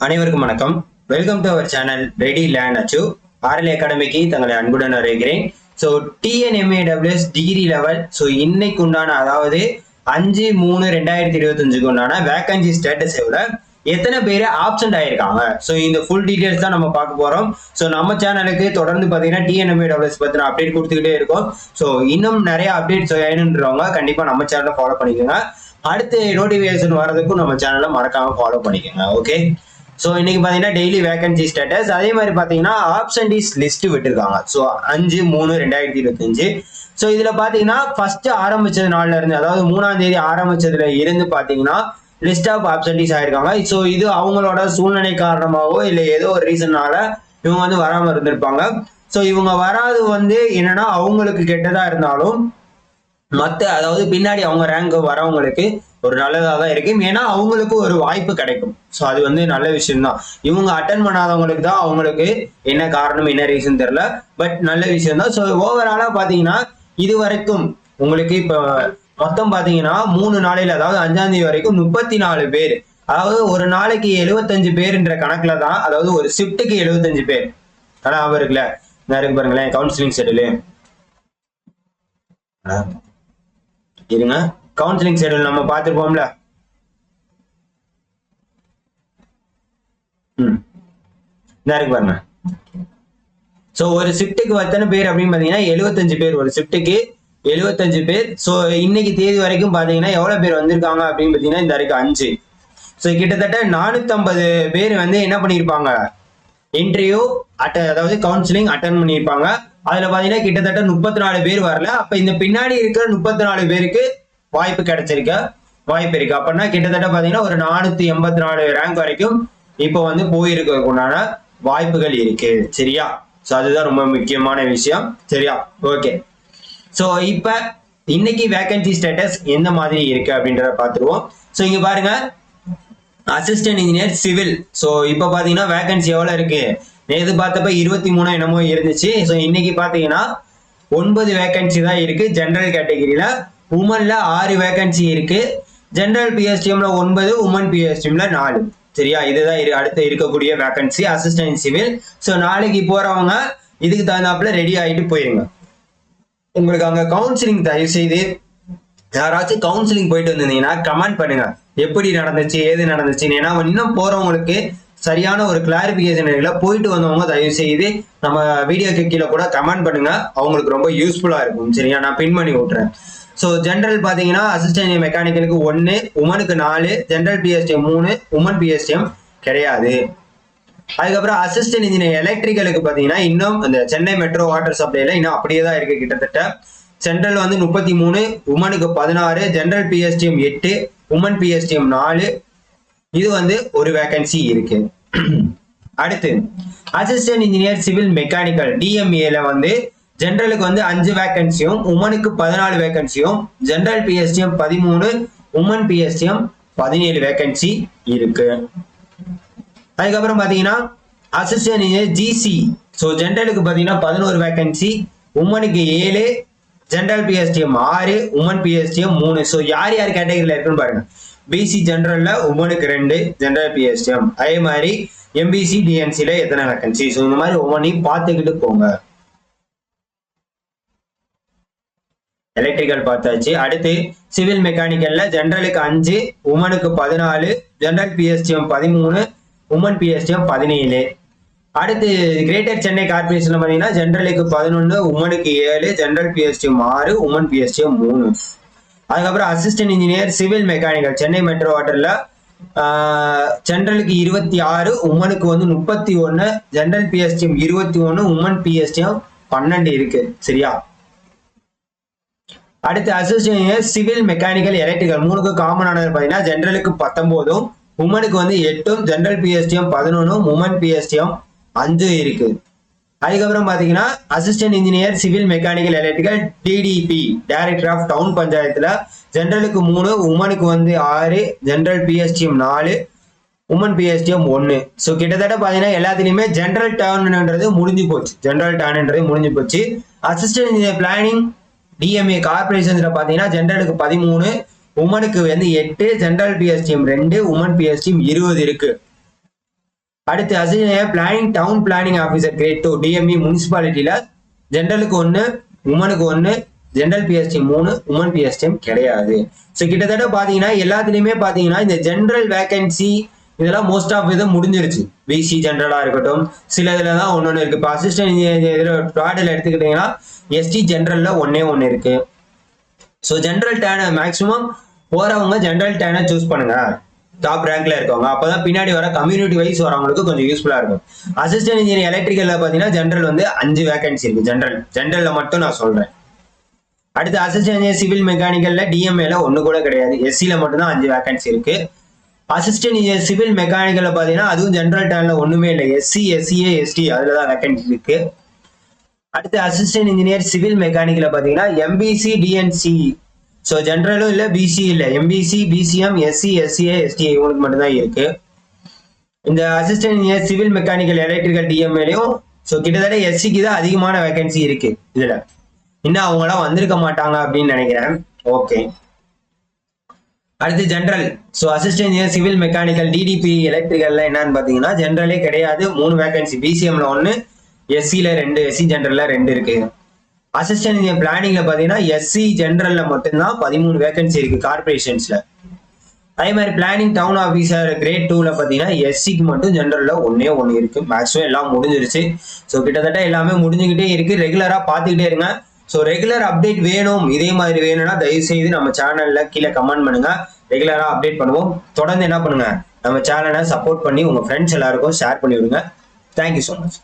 அனைவருக்கும் வணக்கம். Welcome to our channel ready land achieve RL அகாடமிக்கு தங்களை அன்புடன் வரவேற்கிறேன். ஸோ டிஎன்எம்ஏடபிள்யூஎஸ் டிகிரி லெவல் இன்னைக்கு உண்டான அதாவது 5/3/2025 உண்டான வேகன்சி ஸ்டேட்டஸ் எவ்வளோ, எத்தனை பேர் ஆப்சென்ட் ஆயிருக்காங்க, ஸோ இந்த ஃபுல் டீடைல்ஸ் தான் நம்ம பார்க்க போறோம். ஸோ நம்ம சேனலுக்கு தொடர்ந்து பார்த்தீங்கன்னா டிஎன்எம்ஏடபிள்யூஎஸ் பத்தின அப்டேட் கொடுத்துக்கிட்டே இருக்கும். ஸோ இன்னும் நிறைய அப்டேட்ஸ் வேணுன்றவங்க கண்டிப்பா நம்ம சேனலை ஃபாலோ பண்ணிக்கோங்க. அடுத்து நோட்டிபிகேஷன் வர்றதுக்கும் நம்ம சேனலை மறக்காம ஃபாலோ பண்ணிக்கோங்க. ஓகே, ஸோ இன்னைக்கு பார்த்தீங்கன்னா டெய்லி வேகன்சி ஸ்டேட்டஸ், அதே மாதிரி பார்த்தீங்கன்னா ஆப்சன்டீஸ் லிஸ்ட் விட்டுருக்காங்க. ஸோ 5/3/2025. ஸோ இதில் பார்த்தீங்கன்னா ஃபர்ஸ்ட் ஆரம்பிச்சது நாள்ல இருந்து, அதாவது 3ஆம் தேதி ஆரம்பிச்சதுல இருந்து பார்த்தீங்கன்னா லிஸ்ட் ஆஃப் ஆப்சன்டீஸ் ஆயிருக்காங்க. ஸோ இது அவங்களோட சூழ்நிலை காரணமாகவோ இல்லை ஏதோ ஒரு ரீசனால இவங்க வராமல் இருந்திருப்பாங்க. ஸோ இவங்க வராது என்னன்னா அவங்களுக்கு கெட்டதா இருந்தாலும் அதாவது பின்னாடி அவங்க ரேங்க் வரவங்களுக்கு ஒரு நல்லதா தான் இருக்கு. ஏன்னா அவங்களுக்கு ஒரு வாய்ப்பு கிடைக்கும். ஸோ அது நல்ல விஷயம் தான். இவங்க அட்டன் பண்ணாதவங்களுக்கு தான் அவங்களுக்கு என்ன காரணம் என்ன ரீசன் தெரியல, பட் நல்ல விஷயம் தான். ஸோ ஓவராலா பாத்தீங்கன்னா இது வரைக்கும் உங்களுக்கு இப்ப மொத்தம் பாத்தீங்கன்னா 3 நாளையில, அதாவது 5ஆம் தேதி வரைக்கும் 34 பேர், அதாவது ஒரு நாளைக்கு 75 பேருன்ற கணக்குல தான், அதாவது ஒரு ஷிப்டுக்கு 75 பேர். ஆனா அவருக்குல இருக்கு பாருங்களேன் கவுன்சிலிங் ஷெட்யூல் இருங்க. கவுன்சிலிங் ஷெட்யூல் நம்ம பார்த்துருப்போம்ல. இருக்கு பாருங்க. ஸோ ஒரு ஷிஃப்ட்டுக்கு எத்தனை பேர் அப்படின்னு பார்த்தீங்கன்னா 75 பேர். ஒரு ஷிஃப்ட்டுக்கு 75 பேர். ஸோ இன்னைக்கு தேதி வரைக்கும் பார்த்தீங்கன்னா எவ்வளோ பேர் வந்திருக்காங்க அப்படின்னு பார்த்தீங்கன்னா இந்த வரைக்கும் 5. ஸோ கிட்டத்தட்ட 450 பேர் என்ன பண்ணியிருப்பாங்க, இன்டர்வியூ அதாவது கவுன்சிலிங் அட்டன் பண்ணியிருப்பாங்க. அதுல பாத்தீங்கன்னா கிட்டத்தட்ட 34 பேர் வரல. அப்ப இந்த பின்னாடி இருக்கிற 34 பேருக்கு வாய்ப்பு கிடைச்சிருக்க வாய்ப்பு இருக்கு. அப்படின்னா கிட்டத்தட்ட பாத்தீங்கன்னா ஒரு 484 ரேங்க் வரைக்கும் இப்போ போயிருக்கிறதுக்குண்டான வாய்ப்புகள் இருக்கு. சரியா? ஸோ அதுதான் ரொம்ப முக்கியமான விஷயம். சரியா? ஓகே. ஸோ இப்ப இன்னைக்கு வேகன்சி ஸ்டேட்டஸ் எந்த மாதிரி இருக்கு அப்படின்றத பார்த்துருவோம். ஸோ இங்க பாருங்க, அசிஸ்டன்ட் இன்ஜினியர் சிவில். ஸோ இப்ப பாத்தீங்கன்னா வேகன்சி எவ்வளவு இருக்கு, நேற்று பார்த்தப்ப 23 என்னமோ இருந்துச்சு. ஸோ இன்னைக்கு பாத்தீங்கன்னா 9 வேகன்சி தான் இருக்கு. ஜெனரல் கேட்டகரியில உமன்ல 6 வேகன்சி இருக்கு. ஜெனரல் பிஎஸ்டிஎம்ல 9, உமன் பிஎஸ்டிஎம்ல 4. சரியா? இதுதான் அடுத்து இருக்கக்கூடிய வேகன்சி அசிஸ்டன்ட் சிவில். ஸோ நாளைக்கு போறவங்க இதுக்கு தகுந்தாப்புல ரெடி ஆகிட்டு போயிருங்க. உங்களுக்கு அங்க கவுன்சிலிங் தயவு செய்து யாராச்சும் கவுன்சிலிங் போயிட்டு வந்திருந்தீங்கன்னா கமெண்ட் பண்ணுங்க, எப்படி நடந்துச்சு ஏது நடந்துச்சுன்னு. ஏன்னா இன்னும் போறவங்களுக்கு சரியான ஒரு கிளாரிபிகேஷன் இருக்குல்ல. போயிட்டு வந்தவங்க தயவு செய்து நம்ம வீடியோக்கு கீழே கூட கமெண்ட் பண்ணுங்க, அவங்களுக்கு ரொம்ப யூஸ்ஃபுல்லா இருக்கும். சரியா? நான் பின் பண்ணி விட்டுறேன். ஸோ ஜென்ரல் பாத்தீங்கன்னா அசிஸ்டன்ட் மெக்கானிக்கலுக்கு 1, உமனுக்கு 4, ஜென்ரல் பிஎஸ்டிஎம் 3, உமன் பிஎஸ்டிஎம் கிடையாது. அதுக்கப்புறம் அசிஸ்டன்ட் இன்ஜினியர் எலக்ட்ரிக்கலுக்கு பாத்தீங்கன்னா இன்னும் அந்த சென்னை மெட்ரோ வாட்டர் சப்ளைல இன்னும் அப்படியே தான் இருக்கு. கிட்டத்தட்ட சென்ட்ரல் 33, உமனுக்கு 16, ஜென்ரல் பிஎஸ்டிஎம் 8, உமன் பிஎஸ்டிஎம் 4. இது ஒரு வேகன்சி இருக்கு. அடுத்து அசிஸ்டன்ட் இன்ஜினியர் சிவில் மெக்கானிக்கல் டிஎம்ஏல ஜெனரலுக்கு 5 வேகன்சியும், உமனுக்கு 14 வேகன்சியும், general PSTM 13, woman PSTM 17 vacancy இருக்கு. அதுக்கப்புறம் பாத்தீங்கன்னா அசிஸ்டன்ட் இன்ஜினியர் ஜிசி. ஸோ ஜெனரலுக்கு பாத்தீங்கன்னா 11 வேகன்சி, உமனுக்கு 7, general PSTM 6, woman PSTM 3. So யார் யார் கேட்டகரியில இருக்குன்னு பாருங்க. பிசி ஜெனரல்ல உமனுக்கு 2, ஜெனரல் பிஎஸ்டிஎம். அதே மாதிரி எம்பிசி டிஎன்சில எத்தனை வேகன்சி. ஸோ இந்த மாதிரி ஒவ்வொன்றையும் பார்த்துக்கிட்டு போங்க. எலக்ட்ரிக்கல் பார்த்தாச்சு. அடுத்து சிவில் மெக்கானிக்கல்ல ஜெனரலுக்கு 5, உமனுக்கு 14, ஜெனரல் பிஎஸ்டிஎம் 13, உமன் பிஎஸ்டிஎம் 17. அடுத்து கிரேட்டர் சென்னை கார்பரேஷன்ல பாத்தீங்கன்னா ஜெனரலுக்கு 11, உமனுக்கு 7, ஜெனரல் பிஎஸ்டிஎம் 6, உமன் பிஎஸ்டிஎம் 3. அதுக்கப்புறம் assistant engineer civil mechanical Chennai metro வாட்டர்ல ஜெனரலுக்கு 26, உமனுக்கு 31, ஜெனரல் பிஎஸ்டிஎம் 21, உமன் பிஎஸ்டிஎம் 12 இருக்கு. சரியா? அடுத்து assistant engineer civil mechanical electrical 3க்கு காமனானது பாத்தீங்கன்னா ஜெனரலுக்கு 19, உமனுக்கு 8, ஜெனரல் பிஎஸ்டிஎம் 11, உமன் பிஎஸ்டிஎம் 5 இருக்கு. அதுக்கப்புறம் பாத்தீங்கன்னா assistant engineer civil mechanical electrical DTP director of town பஞ்சாயத்துல ஜெனரலுக்கு 3, உமனுக்கு 6, general PSTM 4, women PSTM 1. So கிட்டத்தட்ட பாத்தீங்கன்னா எல்லாத்துலயுமே ஜெனரல் டர்ன்ன்றது முடிஞ்சு போச்சு. ஜெனரல் டர்ன்ன்றது முடிஞ்சு போச்சு. அசிஸ்டன்ட் இன்ஜினியர் பிளானிங் டிஎம்ஏ கார்பரேஷன்ல பாத்தீங்கன்னா ஜெனரலுக்கு 13, உமனுக்கு 8, ஜெனரல் பிஎஸ்டிஎம் 2, உமன் பிஎஸ்டிஎம் 20 இருக்கு. அடுத்து assistant planning town planning officer grade 2 DME முனிசிபாலிட்டியில ஜென்ரலுக்கு 1, உமனுக்கு 1, ஜென்ரல் பிஎஸ்டி 3, உமன் பிஎஸ்டிஎம் கிடையாது. ஸோ கிட்டத்தட்ட பாத்தீங்கன்னா எல்லாத்துலயுமே பாத்தீங்கன்னா இந்த ஜென்ரல் வேகன்சி இதெல்லாம் மோஸ்ட் ஆஃப் இது முடிஞ்சிருச்சு. பிசி ஜென்ரலா இருக்கட்டும், சில இதுல தான் ஒன்னொன்னு இருக்கு. இப்போ அசிஸ்டன்ட் இன்ஜினியர் ப்ராடக்ட் எடுத்துக்கிட்டீங்கன்னா எஸ்டி ஜென்ரல்ல ஒண்ணு இருக்கு. ஸோ ஜென்ரல் டேனை மேக்ஸிமம் போறவங்க ஜென்ரல் டேனை சூஸ் பண்ணுங்க, டாப் ரேங்க்ல இருக்கவங்க. அப்பதான் பின்னாடி வர கம்யூனிட்டி வைஸ் வரவங்களுக்கு கொஞ்சம் யூஸ்ஃபுல்லா இருக்கும். அசிஸ்டன்ட் இன்ஜினியர் எலக்ட்ரிக்கல்ல பாத்தீங்கன்னா ஜென்ரல் வந்து 5 வேகன்சி இருக்கு. ஜென்ரல்ல மட்டும் நான் சொல்றேன். அடுத்து அசிஸ்டன்ட் இன்ஜினியர் சிவில் மெக்கானிக்கல்ல டிஎம்ஏல ஒண்ணு கூட கிடையாது. எஸ்சில மட்டும் தான் 5 வேகன்சி இருக்கு. அசிஸ்டன்ட் இன்ஜினியர் சிவில் மெக்கானிக்கல்ல பாத்தீங்கன்னா அதுவும் ஜென்ரல் டேன்ல ஒண்ணுமே இல்லை. எஸ்சி, எஸ்சிஏ, எஸ்டி அதுலதான் வேகன்சி இருக்கு. அடுத்து அசிஸ்டன்ட் இன்ஜினியர் சிவில் மெக்கானிக்கல்ல பாத்தீங்கன்னா எம்பிசி, டிஎன்சி. ஸோ ஜென்ரலும் இல்லை, பிசி இல்லை, MBC, BCM, SC, SCA, STA இவங்களுக்கு மட்டும்தான் இருக்கு. இந்த assistant engineer civil mechanical electrical டிஎம்ஏலையும் ஸோ கிட்டத்தட்ட எஸ்சிக்கு தான் அதிகமான வேகன்சி இருக்கு. இதுல இன்னும் அவங்களாம் வந்திருக்க மாட்டாங்க அப்படின்னு நினைக்கிறேன். ஓகே, அடுத்து ஜென்ரல். So assistant engineer civil mechanical DTP எலக்ட்ரிக்கல்ல என்னன்னு பாத்தீங்கன்னா ஜென்ரலே கிடையாது, 3 வேகன்சி. பிசிஎம்ல 1, எஸ்சில 2, எஸ்சி ஜென்ரல்ல 2 இருக்கு. அசிஸ்டன்ட் இன்ஜினியர் பிளானிங்ல பாத்தீங்கன்னா எஸ்சி ஜென்ரல்ல மட்டும்தான் 13 வேகன்சி இருக்கு கார்பரேஷன்ஸ்ல. அதே மாதிரி பிளானிங் டவுன் ஆஃபீஸர் கிரேட் 2ல பாத்தீங்கன்னா எஸ்சிக்கு மட்டும் ஜென்ரல்ல ஒண்ணு இருக்கு. மேக்ஸிமம் எல்லாம் முடிஞ்சிருச்சு. ஸோ கிட்டத்தட்ட எல்லாமே முடிஞ்சுக்கிட்டே இருக்கு. ரெகுலரா பாத்துக்கிட்டே இருங்க. ஸோ ரெகுலர் அப்டேட் வேணும், இதே மாதிரி வேணும்னா தயவு செய்து நம்ம சேனல்ல கீழே கமெண்ட் பண்ணுங்க, ரெகுலரா அப்டேட் பண்ணுவோம். தொடர்ந்து என்ன பண்ணுங்க, நம்ம சேனலை சப்போர்ட் பண்ணி உங்க ஃப்ரெண்ட்ஸ் எல்லாருக்கும் ஷேர் பண்ணி விடுங்க. Thank you so much.